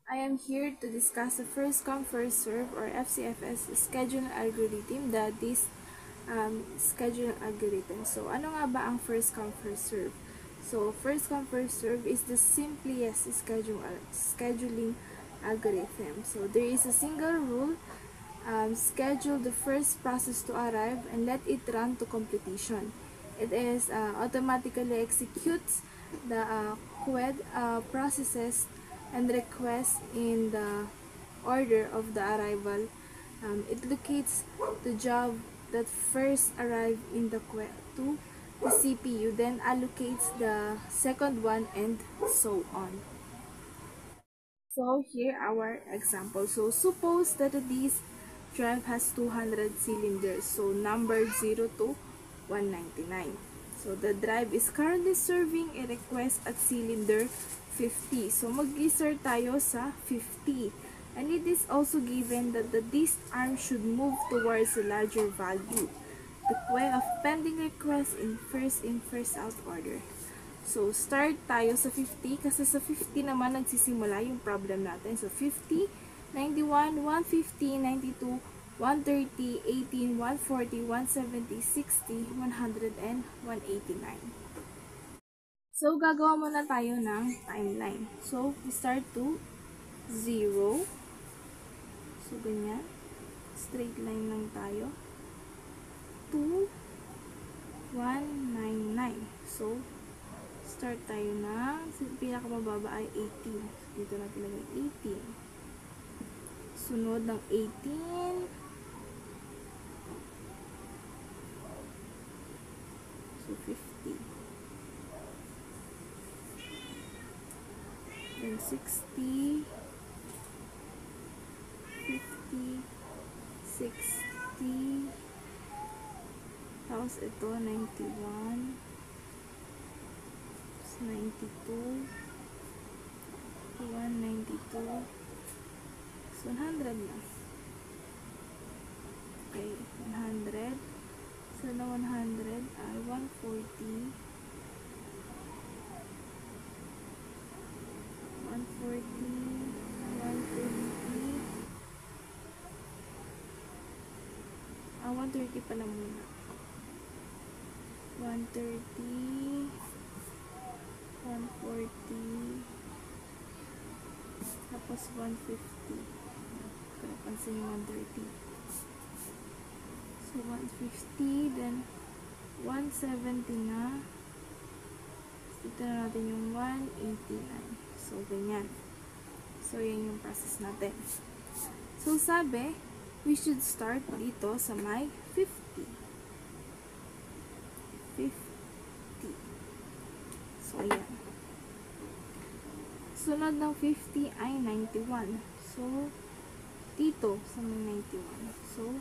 I am here to discuss the first come first serve or FCFS scheduling algorithm, scheduling algorithm. So ano nga ba ang first come first serve? So first come first serve is the simplest scheduling algorithm. So there is a single rule: schedule the first process to arrive and let it run to completion. It is automatically executes the qued processes and requests in the order of the arrival. It locates the job that first arrived in the queue to the CPU, then allocates the second one, and so on. So here our example. So suppose that this drive has 200 cylinders, so numbered 0 to 199. So the drive is currently serving a request at cylinder 50. So mag-insert tayo sa 50. And it is also given that the disk arm should move towards a larger value. The queue of pending requests in first out order. So, start tayo sa 50 kasi sa 50 naman nagsisimula yung problem natin. So, 50, 91, 150, 92, 130, 18, 140, 170, 60, 100, and 189. So, gagawa muna tayo ng timeline. So, we start to 0. So, ganyan. Straight line lang tayo. 2, 199. So, start tayo na, pinakamababa ay 18. Dito natin lagay 18. Sunod ng 18. So, 50. Then, 60. 50. 60. Tapos, ito, 91. 92, 192, so 100 na. Okay, 100. So na 100 ay 140, 130 pala muna. 130, 140, tapos 150. Kaya pansin yung 130. So, 150, then 170 na. Dito na natin yung 189. So, ganyan. So, yan yung process natin. So, sabi, we should start dito sa may 50. 50. So, ayan. Sunod ng 50 ay 91. So, dito sa may 91. So,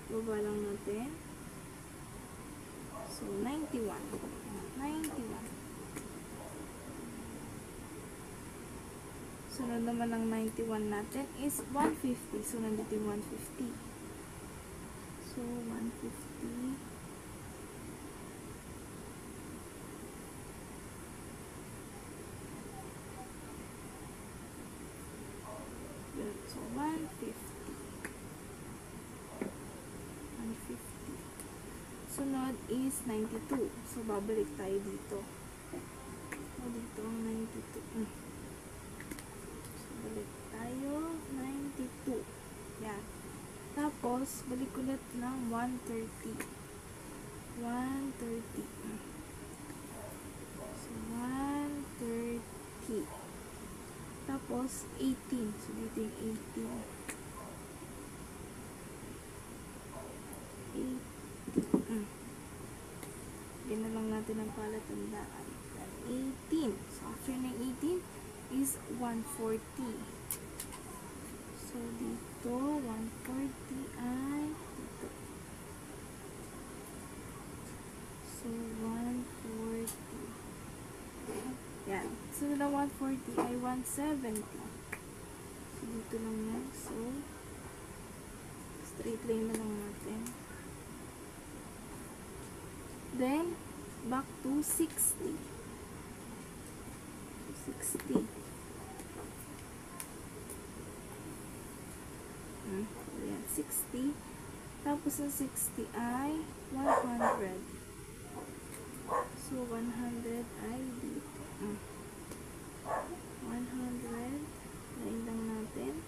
baba lang natin. So, 91. 91. Sunod naman ng 91 natin is 150. So, nandito yung 150. So, 150. So, 150. 150. Sunod is 92. So, babalik tayo dito. So, dito ang 92. So, balik tayo. 92. Yan. Tapos, balik ulit ng 130. 130. So, 130. Tapos, 18. So, dito yung 18. 18. Yan na lang natin ang palatandaan. 18. So, after ng 18 is 140. So, dito, 140 ay dito. So, 140. Yan. So, na 140 ay 170. So, dito lang yan. So, straight line na lang natin. Then, back to 60. 60. Tapos ang 60 ay 100. So, 100 ay dito. 100. Lain lang natin.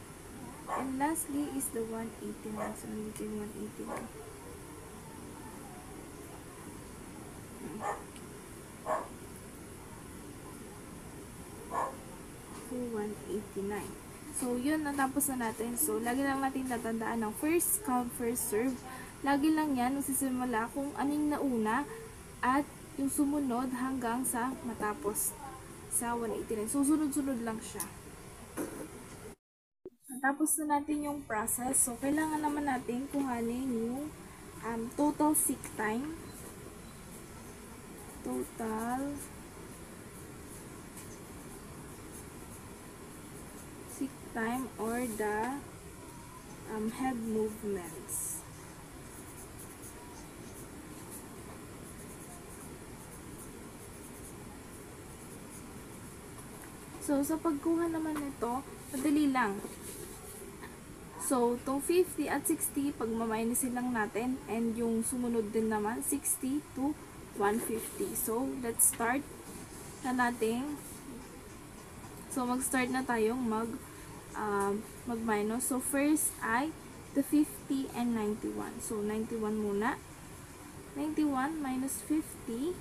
And lastly is the 189. So, nandito yung 189. So, 189. So, yun, natapos na natin. So, lagi lang natin natandaan ng first come, first serve. Lagi lang yan, nagsisimula kung anong nauna at yung sumunod hanggang sa matapos sa 189. So, sunod-sunod lang siya. Natapos na natin yung process. So, kailangan naman natin kuhanin yung total sick time. Total sick time or the head movements. So, sa pagkuha naman nito, madali lang. So, itong 50 at 60, pagmaminisin lang natin. And yung sumunod din naman, 60 to 150. So, let's start na natin. So, mag-start na tayong mag-minus. So, first ay the 50 and 91. So, 91 muna. 91 minus 50.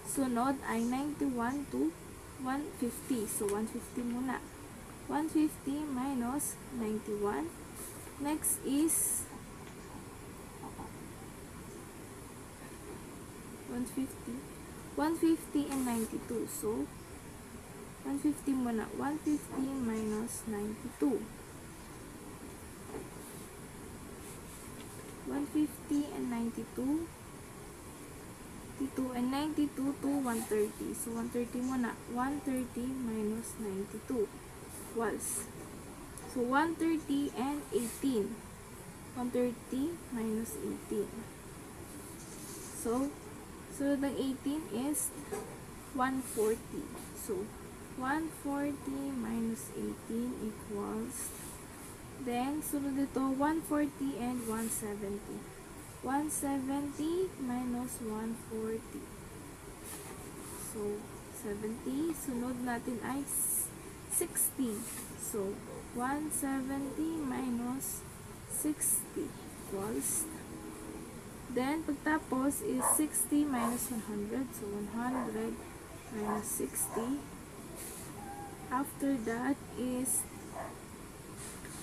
Sunod ay 91 to 150. So, 150 muna. 150 minus 91. Next is 150. 150 and 92. So, 150 muna. 150 minus 92. 150 and 92. 92 and 92 to 130. So, 130 muna. 130 minus 92 was. So, 130 and 18. 130 minus 18. So, sunod ng 18 is 140. So, 140 minus 18 equals, then, sunod ito, 140 and 170. 170 minus 140. So, 70. Sunod natin ay 60. So, 170 minus 60 equals, then, pagtapos is 60 minus 100. So, 100 minus 60. After that is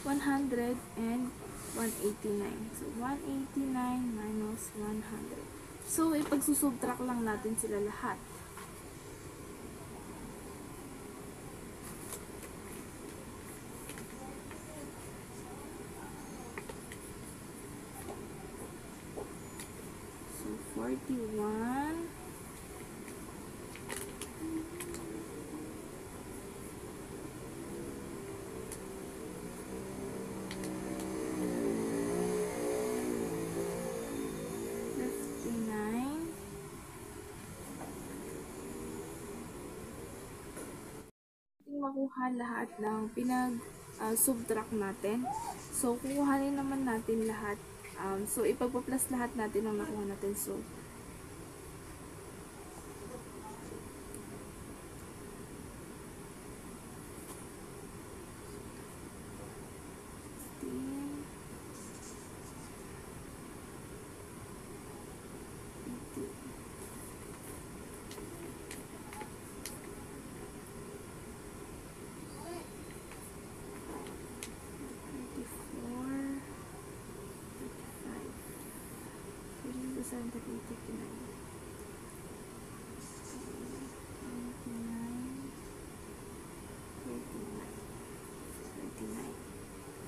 100 and 189. So, 189 minus 100. So, ipagsusubtract lang natin sila lahat. So, 41. Makuha lahat ng pinag-subtract natin. So, kukuhanin naman natin lahat. So, ipagpa-plus lahat natin ang nakuha natin. So,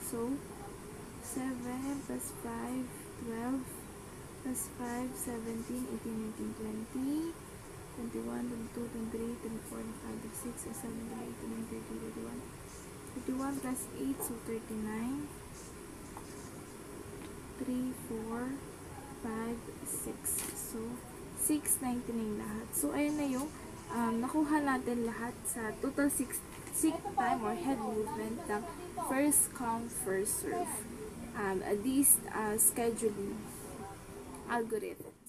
so, 7 plus 5, 12, plus 5, 17, 18, 19, 20, 21, 22, 23, 24, 25, 26, 27, 28, 29, 30, 31, 31 plus 8, so 39, 3, 4, 5, 6. So, 699 lahat. So, ayun na yung nakuha natin lahat sa total 6 time or head movement ng first come, first serve. this scheduling algorithm.